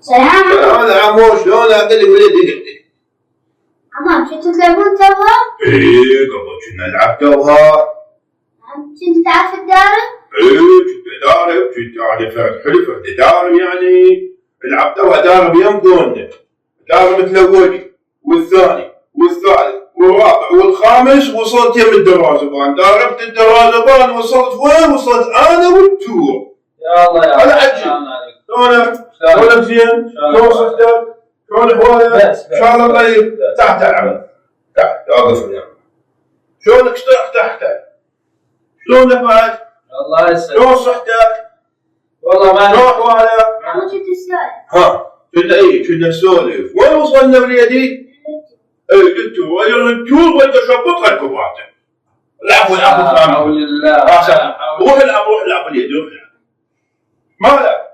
سلام. هذا عمو شلونك؟ قل لي وليدي قل لي. عمام كنتوا تلعبون توها؟ ايه قبل كنا نلعب توها. كنت تعرف تدارب؟ ايه كنت ادارب، كنت اعرف حلف ادارب يعني العب توها دارب يمكن دارب متلوجي والثاني والثالث والرابع والخامس وصلت يم الدرازبان، داربت الدرازبان وصلت وين؟ وصلت انا والتور. يا الله يا هذا عجيب. شلونك؟ شلونك زين؟ شلون صحتك؟ شلون احوالك؟ ان شاء الله طيب. تعال تعال تعال اوقف هنا. شلونك ارتحت؟ شلونك بعد؟ الله يسلمك. شلون صحتك؟ والله ما شلون احوالك؟ عمو كنت تسولف. ها كنا نسولف، وين وصلنا بريدي؟ اي التور وانت شبطها الكباتة. العفو لا حول الله. روح العب اليد روح العب. مالك؟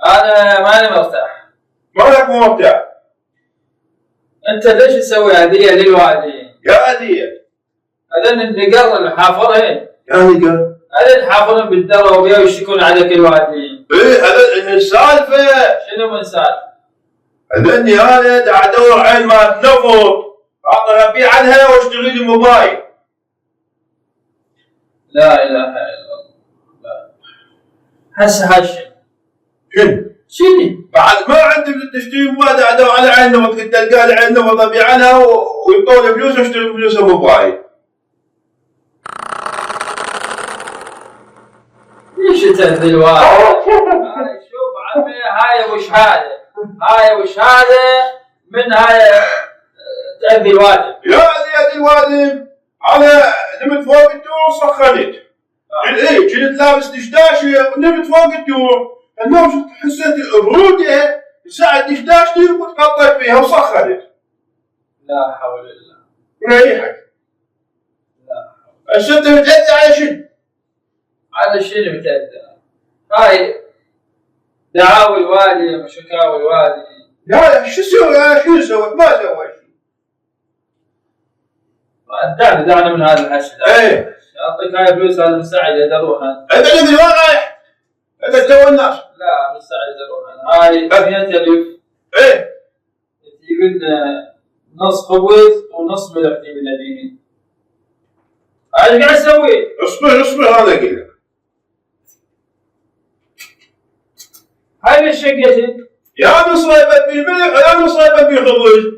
انا ماني مرتاح. مالك مو مرتاح؟ انت ليش تسوي هديه للوالدين؟ يا هدية. هذول النقر اللي حافظين. يا نقر. هذول حافظين بالدره وبيا ويشتكون عليك الوالدين. ايه هذا السالفة. شنو من سالفه؟ هذني انا دا ادور عين مالت نفط اعطيها ابيع عنها واشتري لي موبايل. لا اله الا الله. لا. هسه هالشيء. شنو؟ بعد ما عندي تشتري موبايل دا ادور على عين نفط، كنت القى لي عين نفط ابيع عنها ويعطوني فلوس واشتري فلوسها موبايل. ليش تهذي الوالد؟ شوف عمي هاي وش هذا؟ هاي وش هذا؟ من هاي تأذي الوالد. يا ذي الوالد انا نمت فوق الدور وسخنت. ايه كنت لابس دشداشه ونمت فوق الدور، النوم حسيت البروده الساعه دشداشتي وتقطيت فيها وسخنت. لا حول الله. مريحك. لا حول. هسه انت متأذي على شنو؟ على شنو متأذى؟ هاي دعاوي الوالي وشكاوي الوالي. لا شو سوي؟ انا شو سويت؟ ما سويت شيء. دعنا من هذا الحشد. ايه اعطيك هاي فلوس هذا مساعد اروح انا. انت اللي وين رايح؟ انت تسوي الناس. لا مساعد اروح انا. هاي 100,000. ايه تجيب لنا نص خبز ونص ملح تجيب لنا بيه. هاي ايش قاعد اسوي؟ اصبر هذا اقول لك. هاي من شقتي. يا مصيبة بالملح يا مصيبة بالخبز.